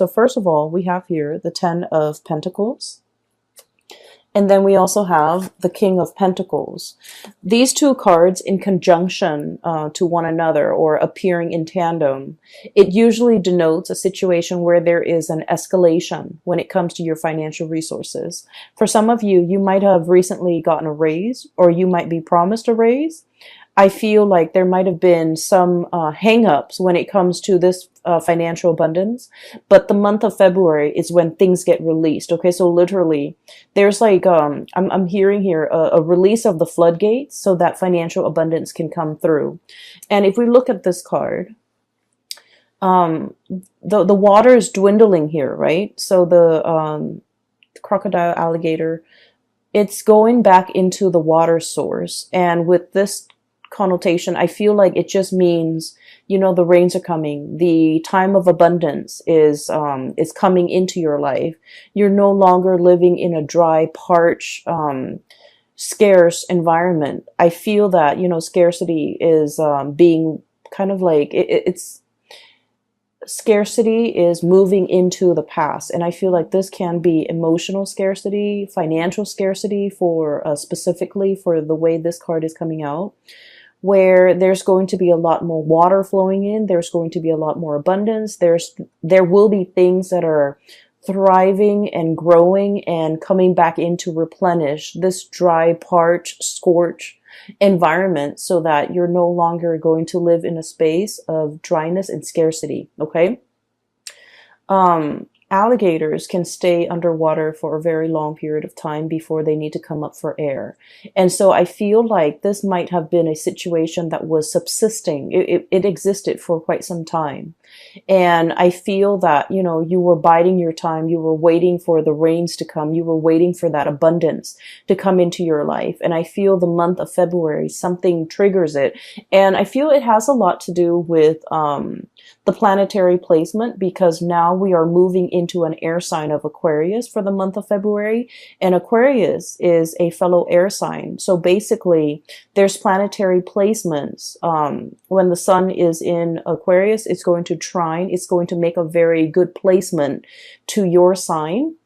So first of all, we have here the Ten of Pentacles. And then we also have the King of Pentacles. These two cards in conjunction to one another or appearing in tandem, it usually denotes a situation where there is an escalation when it comes to your financial resources. For some of you, you might have recently gotten a raise, or you might be promised a raise. I feel like there might have been some hang-ups when it comes to this financial abundance, but the month of February is when things get released. Okay, so literally, there's like I'm hearing here a release of the floodgates so that financial abundance can come through. And if we look at this card, the water is dwindling here, right? So the crocodile, alligator, it's going back into the water source, and with this connotation, I feel like it just means, you know, the rains are coming. The time of abundance is coming into your life. You're no longer living in a dry, parched, scarce environment. I feel that, you know, scarcity is being kind of like it's scarcity is moving into the past, and I feel like this can be emotional scarcity, financial scarcity for specifically for the way this card is coming out, where there's going to be a lot more water flowing in, there's going to be a lot more abundance, there will be things that are thriving and growing and coming back in to replenish this dry, parched, scorched environment, so that you're no longer going to live in a space of dryness and scarcity. Okay. Alligators can stay underwater for a very long period of time before they need to come up for air. And so I feel like this might have been a situation that was subsisting. It existed for quite some time. And I feel that, you know, you were biding your time. You were waiting for the rains to come. You were waiting for that abundance to come into your life. And I feel the month of February, something triggers it. And I feel it has a lot to do with the planetary placement, because now we are moving into an air sign of Aquarius for the month of February. And Aquarius is a fellow air sign. So basically, there's planetary placements. When the sun is in Aquarius, it's going to trine. It's going to make a very good placement to your sign.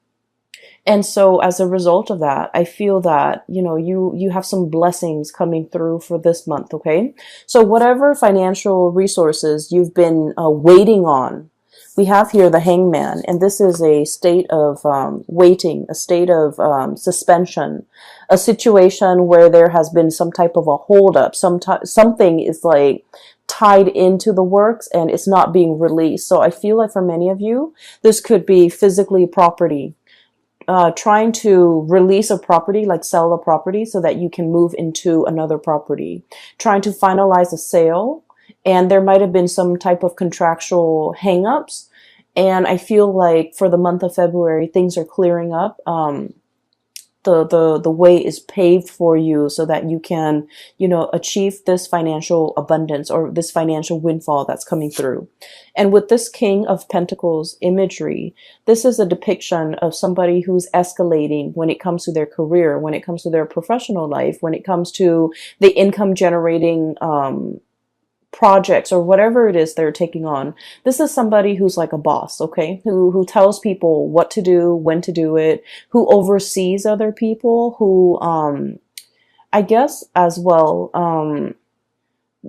And so as a result of that, I feel that, you know, you have some blessings coming through for this month. Okay. So whatever financial resources you've been waiting on, we have here the Hangman, and this is a state of waiting, a state of suspension, a situation where there has been some type of a holdup, something is like tied into the works and it's not being released. So I feel like for many of you, this could be physically property. Trying to release a property, like sell a property so that you can move into another property, trying to finalize a sale, and there might have been some type of contractual hangups. And I feel like for the month of February, things are clearing up. The way is paved for you so that you can, you know, achieve this financial abundance or this financial windfall that's coming through. And with this King of Pentacles imagery, this is a depiction of somebody who's escalating when it comes to their career, when it comes to their professional life, when it comes to the income generating projects or whatever it is they're taking on. This is somebody who's like a boss, okay? Who tells people what to do, when to do it, who oversees other people, who I guess as well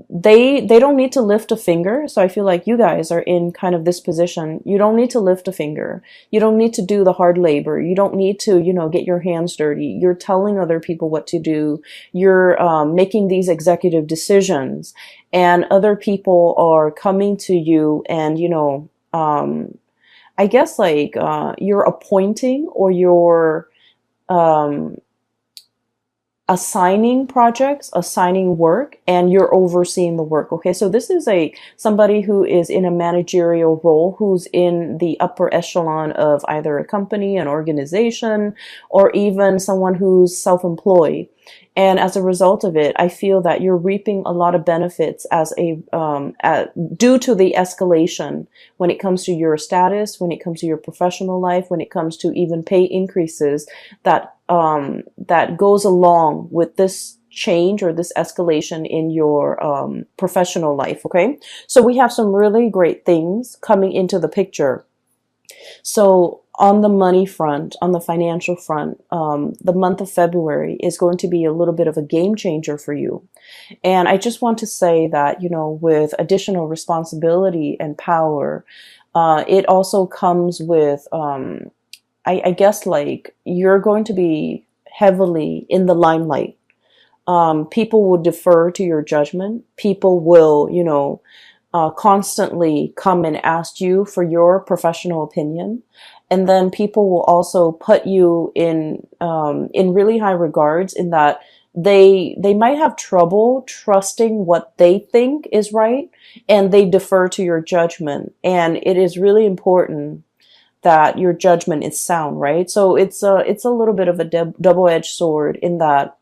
they don't need to lift a finger. So I feel like you guys are in kind of this position. You don't need to lift a finger. You don't need to do the hard labor. You don't need to, you know, get your hands dirty. You're telling other people what to do. You're making these executive decisions, and other people are coming to you and, you know, I guess like you're appointing or you're assigning projects, assigning work, and you're overseeing the work. Okay, so this is somebody who is in a managerial role, who's in the upper echelon of either a company, an organization, or even someone who's self-employed. And as a result of it, I feel that you're reaping a lot of benefits as due to the escalation when it comes to your status, when it comes to your professional life, when it comes to even pay increases that goes along with this change or this escalation in your professional life. Okay, so we have some really great things coming into the picture. So on the money front, on the financial front, the month of February is going to be a little bit of a game changer for you. And I just want to say that, with additional responsibility and power, it also comes with, I guess, like, you're going to be heavily in the limelight. People will defer to your judgment. People will, constantly come and ask you for your professional opinion. And then people will also put you in really high regards, in that they might have trouble trusting what they think is right, and they defer to your judgment. And it is really important that your judgment is sound, right? So it's a little bit of a double-edged sword, in that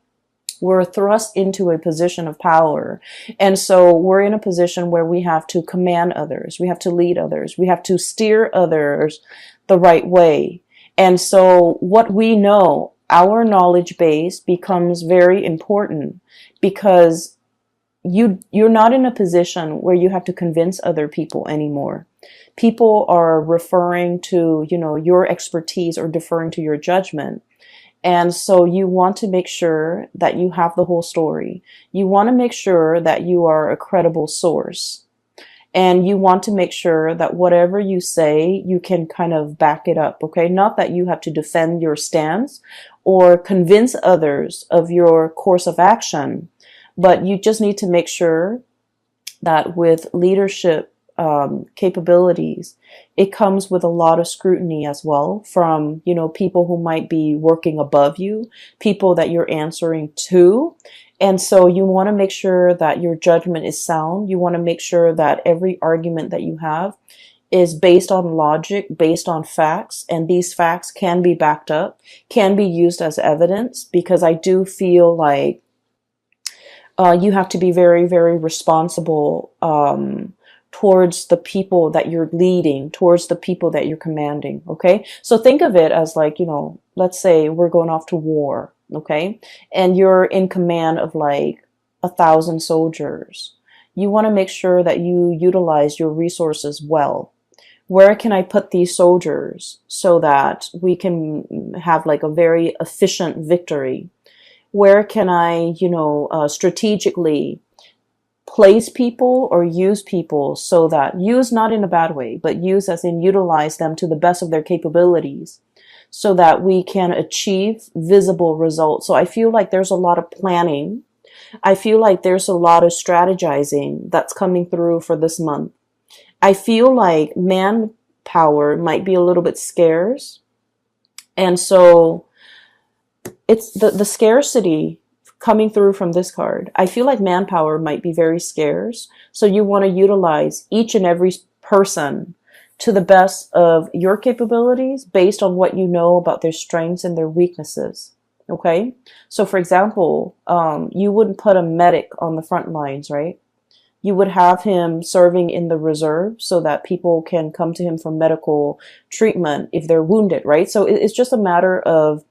we're thrust into a position of power. And so we're in a position where we have to command others. We have to lead others. We have to steer others the right way. And so what we know, our knowledge base, becomes very important, because you're not in a position where you have to convince other people anymore. People are referring to, your expertise, or deferring to your judgment. And so you want to make sure that you have the whole story. You want to make sure that you are a credible source. And you want to make sure that whatever you say, you can kind of back it up, okay? Not that you have to defend your stance or convince others of your course of action, but you just need to make sure that with leadership capabilities, it comes with a lot of scrutiny as well, from, people who might be working above you, people that you're answering to. And so you want to make sure that your judgment is sound. You want to make sure that every argument that you have is based on logic, based on facts, and these facts can be backed up, can be used as evidence, because I do feel like you have to be very, very responsible towards the people that you're leading, towards the people that you're commanding, okay? So think of it as like, let's say we're going off to war, okay? And you're in command of like 1,000 soldiers. You want to make sure that you utilize your resources well. Where can I put these soldiers so that we can have like a very efficient victory? Where can I, strategically place people or use people, so that, use not in a bad way, but use as in utilize them to the best of their capabilities, so that we can achieve visible results. So I feel like there's a lot of planning. I feel like there's a lot of strategizing that's coming through for this month. I feel like manpower might be a little bit scarce. And so it's the scarcity coming through from this card. I feel like manpower might be very scarce. So you want to utilize each and every person to the best of your capabilities, based on what you know about their strengths and their weaknesses. Okay. So for example, you wouldn't put a medic on the front lines, right? You would have him serving in the reserve, so that people can come to him for medical treatment if they're wounded, right? So it's just a matter of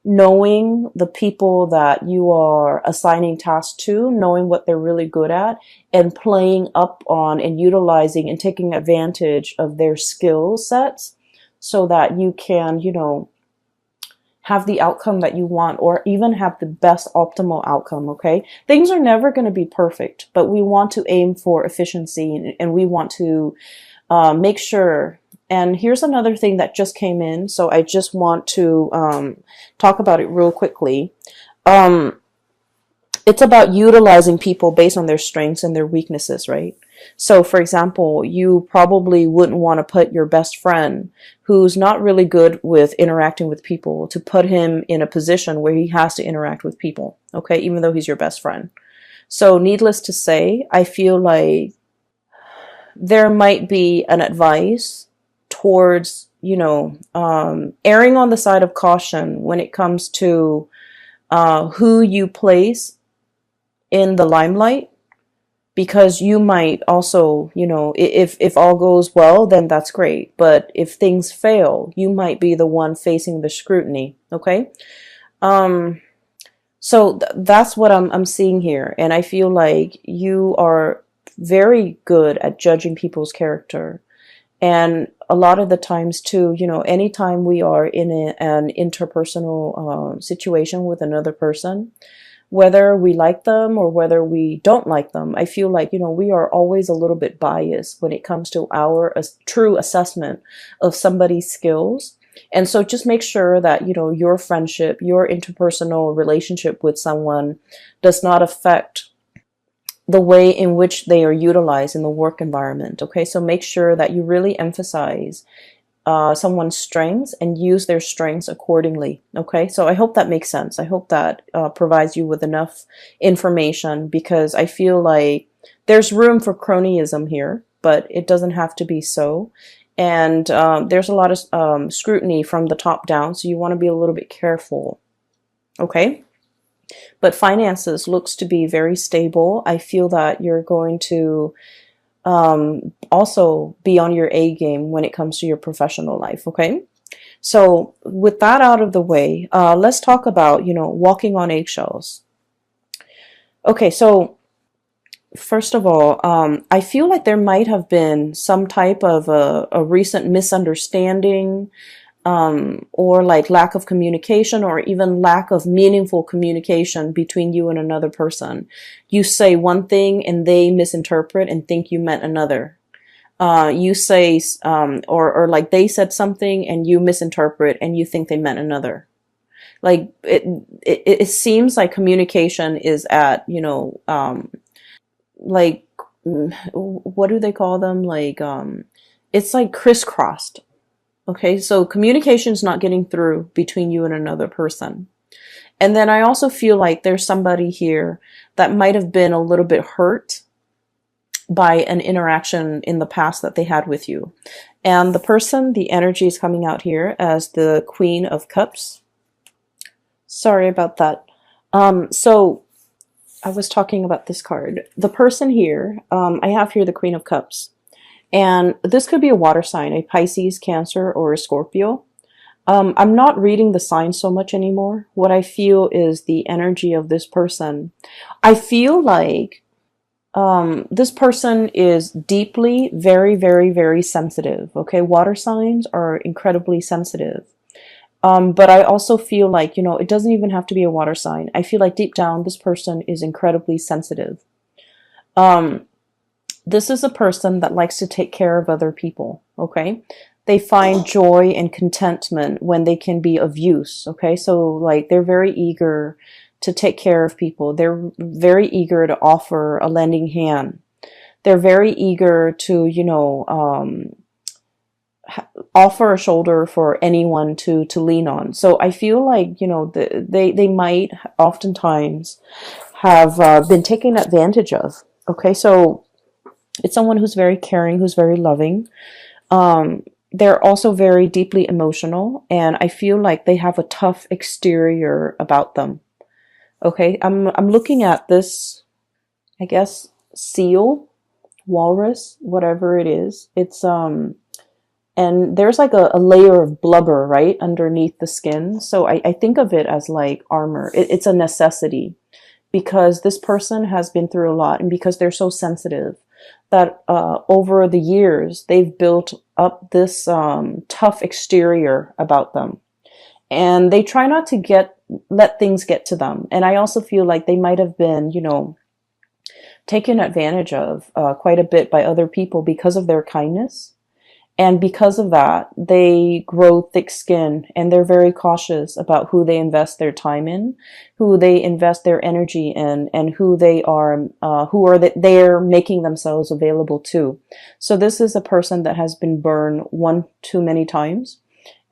knowing the people that you are assigning tasks to, knowing what they're really good at, and playing up on and utilizing and taking advantage of their skill sets, so that you can, have the outcome that you want, or even have the best optimal outcome, okay? Things are never going to be perfect, but we want to aim for efficiency, and we want to make sure. And here's another thing that just came in, so I just want to talk about it real quickly. It's about utilizing people based on their strengths and their weaknesses, right? So for example, you probably wouldn't want to put your best friend, who's not really good with interacting with people, to put him in a position where he has to interact with people, okay? Even though he's your best friend. So needless to say, I feel like there might be an advice towards, erring on the side of caution when it comes to who you place in the limelight, because you might also, if all goes well, then that's great. But if things fail, you might be the one facing the scrutiny. Okay. So that's what I'm seeing here. And I feel like you are very good at judging people's character. And a lot of the times too, anytime we are in an interpersonal situation with another person, whether we like them or whether we don't like them, I feel like, we are always a little bit biased when it comes to our true assessment of somebody's skills. And so just make sure that, your friendship, your interpersonal relationship with someone does not affect the way in which they are utilized in the work environment. Okay, so make sure that you really emphasize someone's strengths and use their strengths accordingly. Okay, so I hope that makes sense. I hope that provides you with enough information, because I feel like there's room for cronyism here, but it doesn't have to be so. And there's a lot of scrutiny from the top down, so you want to be a little bit careful. Okay. But finances looks to be very stable. I feel that you're going to also be on your A game when it comes to your professional life. Okay. So with that out of the way, let's talk about, walking on eggshells. Okay. So first of all, I feel like there might have been some type of a recent misunderstanding, or like lack of communication, or even lack of meaningful communication between you and another person. You say one thing and they misinterpret and think you meant another. You say, or like they said something and you misinterpret and you think they meant another. Like it seems like communication is at, like, what do they call them? Like, it's like crisscrossed. Okay, so communication is not getting through between you and another person. And then I also feel like there's somebody here that might have been a little bit hurt by an interaction in the past that they had with you. And the person, the energy is coming out here as the Queen of Cups. Sorry about that. So I was talking about this card. The person here, I have here the Queen of Cups. And this could be a water sign, a Pisces, Cancer, or a Scorpio. I'm not reading the signs so much anymore. What I feel is the energy of this person. I feel like this person is deeply, very, very, very sensitive. Okay, water signs are incredibly sensitive. But I also feel like, it doesn't even have to be a water sign. I feel like deep down, this person is incredibly sensitive. This is a person that likes to take care of other people, okay? They find joy and contentment when they can be of use, okay? So, like, they're very eager to take care of people. They're very eager to offer a lending hand. They're very eager to, offer a shoulder for anyone to lean on. So I feel like, they might oftentimes have been taken advantage of, okay? So it's someone who's very caring, who's very loving. They're also very deeply emotional, and I feel like they have a tough exterior about them. Okay, I'm looking at this, I guess, seal, walrus, whatever it is. It's and there's like a layer of blubber right underneath the skin. So I think of it as like armor. It's a necessity, because this person has been through a lot, and because they're so sensitive, that over the years they've built up this tough exterior about them, and they try not to let things get to them. And I also feel like they might have been, taken advantage of quite a bit by other people because of their kindness. And because of that, they grow thick skin, and they're very cautious about who they invest their time in, who they invest their energy in, and who they're making themselves available to. So this is a person that has been burned one too many times.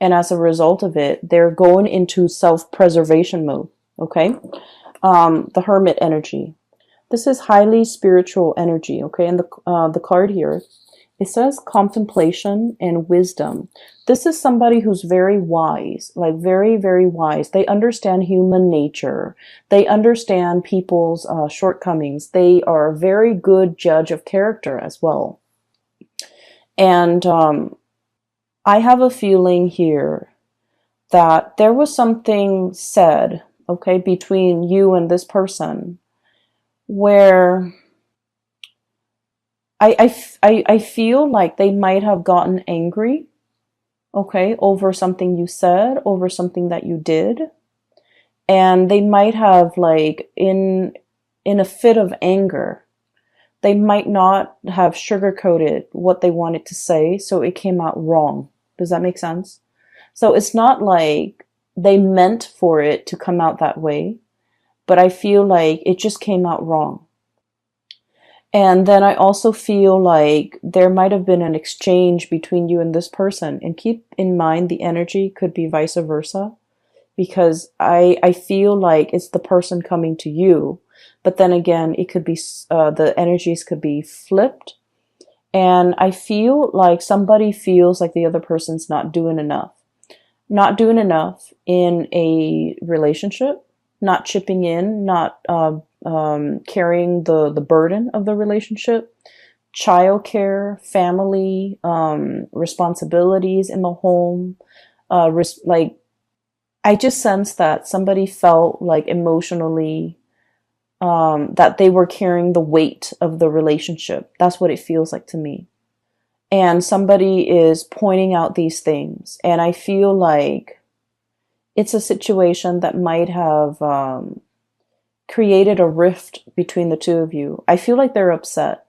And as a result of it, they're going into self-preservation mode. Okay. The Hermit energy. This is highly spiritual energy. Okay. And the card here, it says contemplation and wisdom. This is somebody who's very wise, like very, very wise. They understand human nature. They understand people's shortcomings. They are a very good judge of character as well. And I have a feeling here that there was something said, okay, between you and this person, where I feel like they might have gotten angry, okay, over something you said, over something that you did. And they might have like in a fit of anger, they might not have sugarcoated what they wanted to say, so it came out wrong. Does that make sense? So it's not like they meant for it to come out that way, but I feel like it just came out wrong. And then I also feel like there might have been an exchange between you and this person. And keep in mind the energy could be vice versa, because I feel like it's the person coming to you. But then again, it could be the energies could be flipped. And I feel like somebody feels like the other person's not doing enough. Not doing enough in a relationship, not chipping in, not carrying the burden of the relationship, childcare, family, responsibilities in the home, like I just sense that somebody felt like emotionally that they were carrying the weight of the relationship. That's what it feels like to me. And somebody is pointing out these things. And I feel like it's a situation that might have created a rift between the two of you. I feel like they're upset.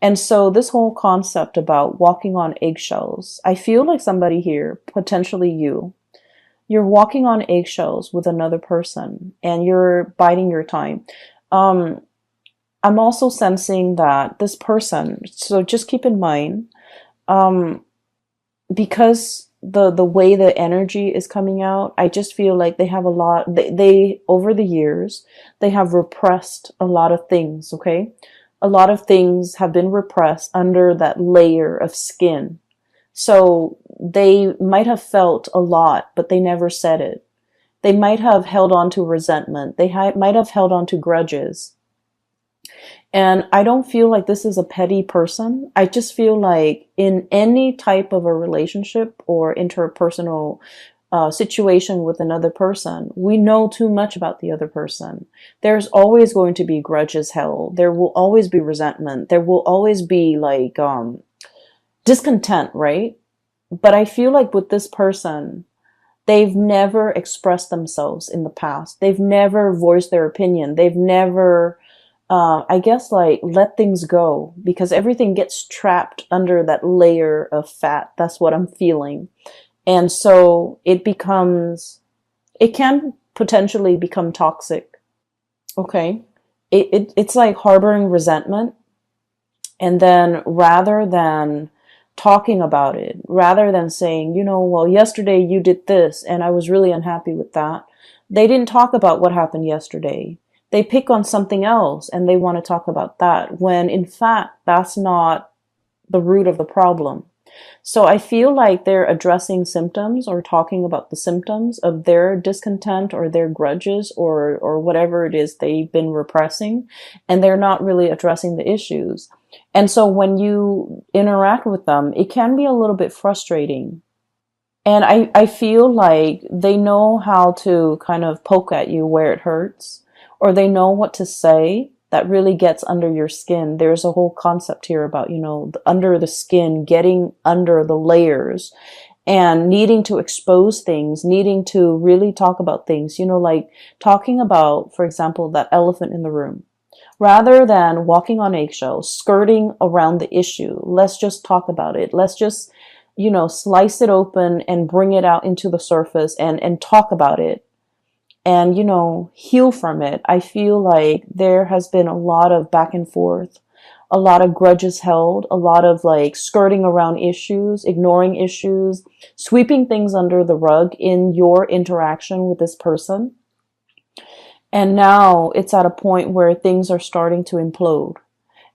And so this whole concept about walking on eggshells, I feel like somebody here, potentially you're walking on eggshells with another person and you're biding your time. I'm also sensing that this person, so just keep in mind, because the way the energy is coming out, I just feel like they have a lot, they over the years, they have repressed a lot of things, okay? A lot of things have been repressed under that layer of skin. So they might have felt a lot, but they never said it. They might have held on to resentment. They might have held on to grudges. And I don't feel like this is a petty person. I just feel like in any type of a relationship or interpersonal situation with another person, we know too much about the other person. There's always going to be grudges held. There will always be resentment. There will always be like discontent, right? But I feel like with this person, they've never expressed themselves in the past. They've never voiced their opinion. They've never, I guess, like let things go, because everything gets trapped under that layer of fat. That's what I'm feeling. And so it can potentially become toxic. Okay. It's like harboring resentment. And then rather than talking about it, rather than saying, well, yesterday you did this and I was really unhappy with that, they didn't talk about what happened yesterday. They pick on something else and they want to talk about that, when in fact, that's not the root of the problem. So I feel like they're addressing symptoms or talking about the symptoms of their discontent or their grudges or whatever it is they've been repressing, and they're not really addressing the issues. And so when you interact with them, it can be a little bit frustrating. And I feel like they know how to kind of poke at you where it hurts, or they know what to say that really gets under your skin. There's a whole concept here about, under the skin, getting under the layers and needing to expose things, needing to really talk about things, like talking about, for example, that elephant in the room. Rather than walking on eggshells, skirting around the issue, let's just talk about it. Let's just, slice it open and bring it out into the surface and talk about it. And, heal from it. I feel like there has been a lot of back and forth, a lot of grudges held, a lot of like skirting around issues, ignoring issues, sweeping things under the rug in your interaction with this person. And now it's at a point where things are starting to implode.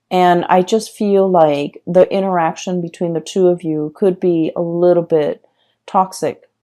And I just feel like the interaction between the two of you could be a little bit toxic.